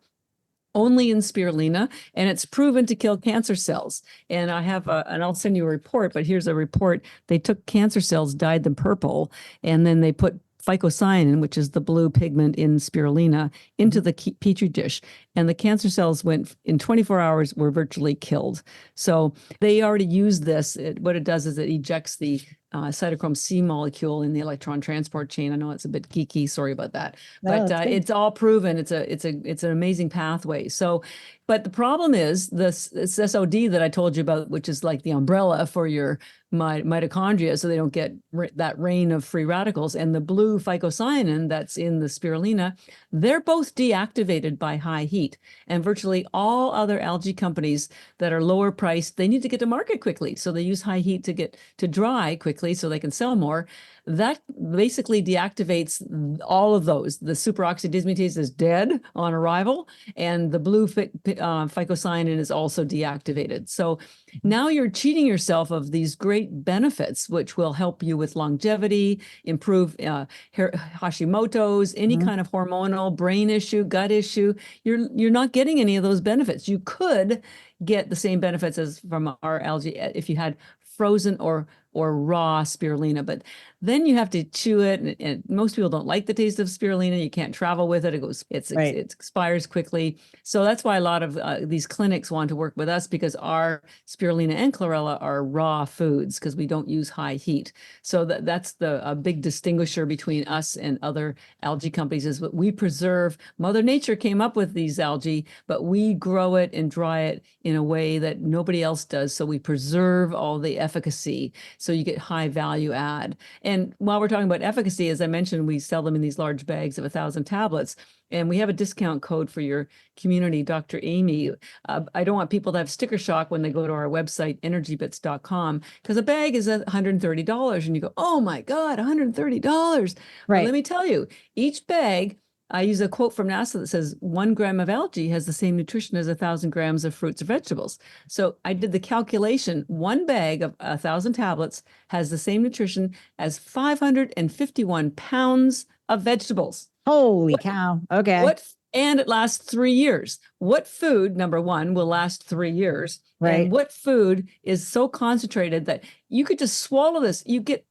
only in spirulina, and it's proven to kill cancer cells. And I have and I'll send you a report, but here's a report. They took cancer cells, dyed them purple, and then they put phycocyanin, which is the blue pigment in spirulina, into the petri dish. And the cancer cells went in 24 hours, were virtually killed. So they already used this. What it does is it ejects the cytochrome C molecule in the electron transport chain. I know it's a bit geeky, sorry about that, but it's all proven. It's an amazing pathway. So, but the problem is this SOD that I told you about, which is like the umbrella for your mitochondria, so they don't get that rain of free radicals, and the blue phycocyanin that's in the spirulina, they're both deactivated by high heat. And virtually all other algae companies that are lower priced, they need to get to market quickly. So they use high heat to get to dry quickly so they can sell more. That basically deactivates all of those. The superoxide dismutase is dead on arrival, and the blue phycocyanin is also deactivated. So now you're cheating yourself of these great benefits, which will help you with longevity, improve Hashimoto's, any kind of hormonal, brain issue, gut issue. You're not getting any of those benefits. You could get the same benefits as from our algae if you had frozen or raw spirulina, but then you have to chew it, and most people don't like the taste of spirulina. You can't travel with it. It expires quickly. So that's why a lot of these clinics want to work with us, because our spirulina and chlorella are raw foods because we don't use high heat. So that's a big distinguisher between us and other algae companies, is what we preserve. Mother Nature came up with these algae, but we grow it and dry it in a way that nobody else does. So we preserve all the efficacy. So you get high value add. And while we're talking about efficacy, as I mentioned, we sell them in these large bags of 1,000 tablets. And we have a discount code for your community, Dr. Amy. I don't want people to have sticker shock when they go to our website, energybits.com, because a bag is $130. And you go, oh my God, $130. Right. Well, let me tell you, each bag, I use a quote from NASA that says 1 gram of algae has the same nutrition as 1,000 grams of fruits or vegetables. So I did the calculation. 1 bag of 1,000 tablets has the same nutrition as 551 pounds of vegetables. Holy cow. Okay. And it lasts 3 years. What food, number one, will last 3 years? Right. And what food is so concentrated that you could just swallow this? You get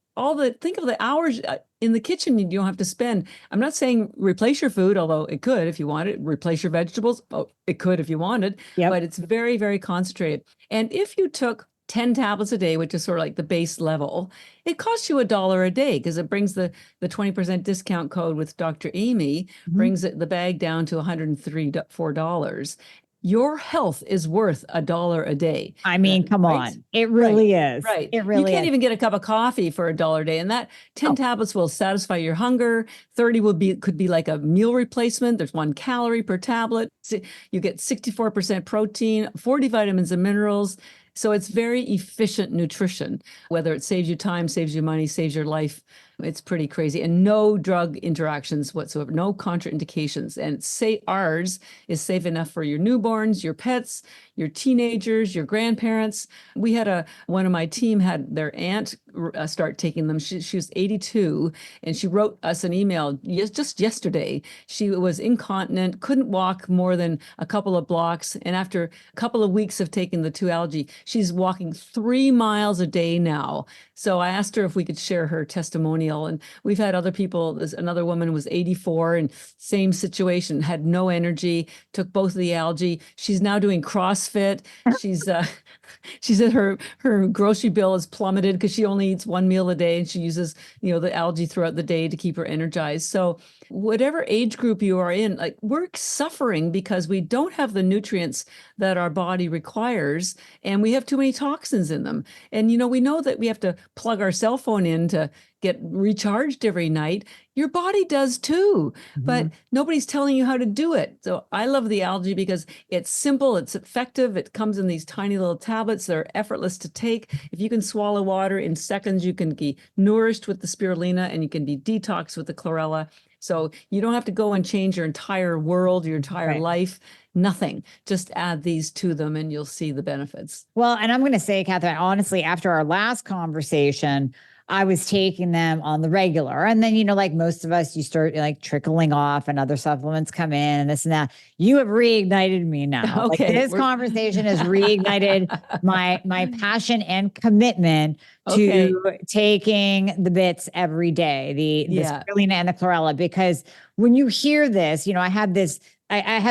think of the hours in the kitchen you don't have to spend. I'm not saying replace your food, although it could if you wanted. Replace your vegetables. Oh, it could if you wanted. But it's very, very concentrated. And if you took 10 tablets a day, which is sort of like the base level, it costs you $1 a day because it brings the 20% discount code with Dr. Amy, brings the bag down to $104. Your health is worth $1 a day. I mean, come right? on. It really is. Right. It You really can't is. even get a cup of coffee for $1 a day. And that 10 tablets will satisfy your hunger. 30 could be like a meal replacement. There's 1 calorie per tablet. You get 64% protein, 40 vitamins and minerals. So it's very efficient nutrition, whether it saves you time, saves you money, saves your life. It's pretty crazy. And no drug interactions whatsoever, no contraindications. And say ours is safe enough for your newborns, your pets, your teenagers, your grandparents. We had one of my team had their aunt start taking them. She was 82, and she wrote us an email just yesterday. She was incontinent, couldn't walk more than a couple of blocks. And after a couple of weeks of taking the 2 algae, she's walking 3 miles a day now. So I asked her if we could share her testimonial. And we've had other people. Another woman was 84 and same situation, had no energy, took both of the algae. She's now doing CrossFit. She said her grocery bill is plummeted because she only eats 1 meal a day, and she uses, the algae throughout the day to keep her energized. So whatever age group you are in, like, we're suffering because we don't have the nutrients that our body requires, and we have too many toxins in them. And, we know that we have to plug our cell phone in to get recharged every night. Your body does too, but nobody's telling you how to do it. So I love the algae because it's simple, it's effective. It comes in these tiny little tablets. They're effortless to take. If you can swallow water in seconds, you can be nourished with the spirulina, and you can be detoxed with the chlorella. So you don't have to go and change your entire world, your entire life. Nothing. Just add these to them and you'll see the benefits. Well, and I'm going to say, Catherine, honestly, after our last conversation, I was taking them on the regular. And then, like most of us, you start like trickling off and other supplements come in and this and that. You have reignited me now. Okay. Like, this conversation has reignited my passion and commitment to taking the bits every day, the spirulina and the chlorella, because when you hear this, I have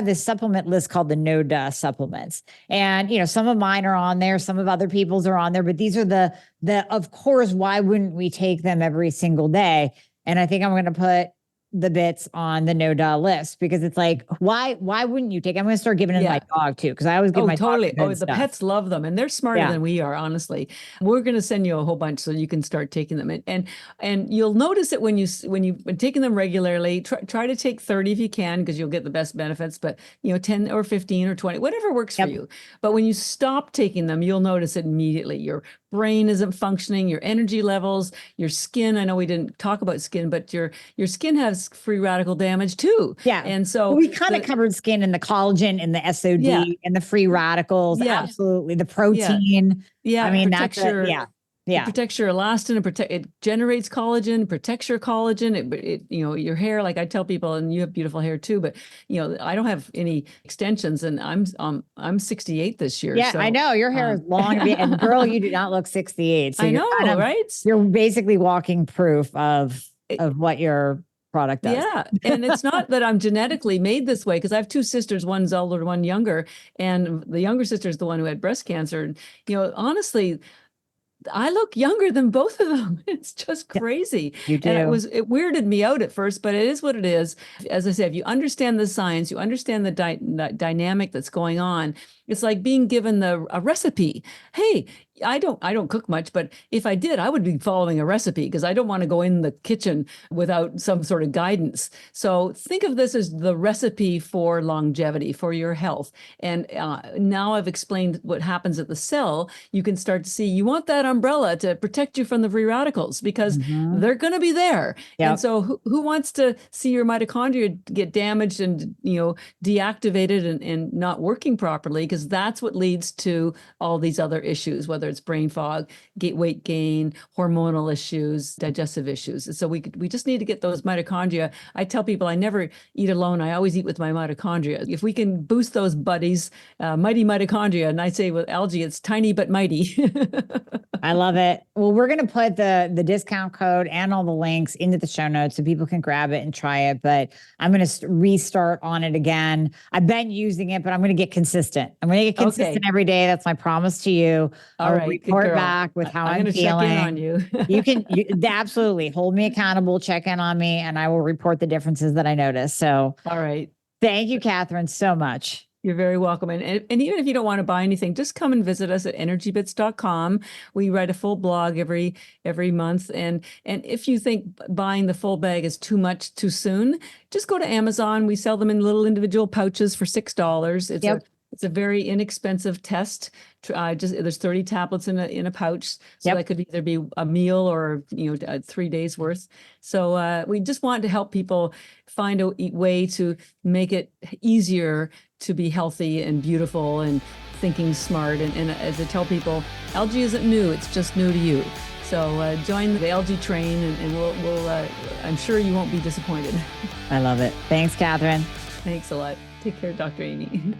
this supplement list called the no dust supplements. And, some of mine are on there, some of other people's are on there, but these are the, of course, why wouldn't we take them every single day? And I think I'm going to put the bits on the no duh list because it's like, why wouldn't you take? I'm going to start giving it to my dog too, because I always give my dog the stuff. pets love them, and they're smarter than we are. Honestly, we're going to send you a whole bunch so you can start taking them, and you'll notice it when you've taken them regularly. Try to take 30 if you can, because you'll get the best benefits. But 10 or 15 or 20, whatever works for you. But when you stop taking them, you'll notice it immediately. Your brain isn't functioning, your energy levels, your skin. I know we didn't talk about skin, but your skin has free radical damage too. Yeah. And so we kind of covered skin and the collagen and the SOD and the free radicals. Yeah. Absolutely. The protein. Yeah. I mean, that's it protects your elastin, it generates collagen, protects your collagen. It your hair, like I tell people, and you have beautiful hair too, but I don't have any extensions, and I'm 68 this year. Yeah, so, I know your hair is long, and girl, you do not look 68. So I know, right? You're basically walking proof of what your product does. Yeah. And it's not that I'm genetically made this way, because I have 2 sisters, one's older, one younger, and the younger sister is the one who had breast cancer. And, honestly, I look younger than both of them. It's just crazy. You do. And it weirded me out at first, but it is what it is. As I said, if you understand the science, you understand the dynamic that's going on. It's like being given a recipe. Hey, I don't cook much, but if I did, I would be following a recipe, because I don't want to go in the kitchen without some sort of guidance. So think of this as the recipe for longevity, for your health. And now I've explained what happens at the cell. You can start to see you want that umbrella to protect you from the free radicals, because they're going to be there. Yep. And so who wants to see your mitochondria get damaged and deactivated and not working properly? Because that's what leads to all these other issues, whether it's brain fog, weight gain, hormonal issues, digestive issues. So we just need to get those mitochondria. I tell people I never eat alone. I always eat with my mitochondria. If we can boost those buddies, mighty mitochondria, and I say with algae, it's tiny but mighty. I love it. Well, we're going to put the discount code and all the links into the show notes so people can grab it and try it. But I'm going to restart on it again. I've been using it, but I'm going to get consistent. I'm going to get consistent Okay. every day. That's my promise to you. All I'll right. Good report girl. back with how I'm I'm going to check feeling. in on you. You absolutely hold me accountable, check in on me, and I will report the differences that I notice. So All right. thank you, Catherine, so much. You're very welcome. And even if you don't want to buy anything, just come and visit us at energybits.com. We write a full blog every month. And if you think buying the full bag is too much too soon, just go to Amazon. We sell them in little individual pouches for $6. It's a very inexpensive test. There's 30 tablets in a pouch, so that could either be a meal or 3 days worth. So we just want to help people find a way to make it easier to be healthy and beautiful and thinking smart. And as I tell people, algae isn't new; it's just new to you. So join the algae train, and we'll I'm sure you won't be disappointed. I love it. Thanks, Catherine. Thanks a lot. Take care, Dr. Amy.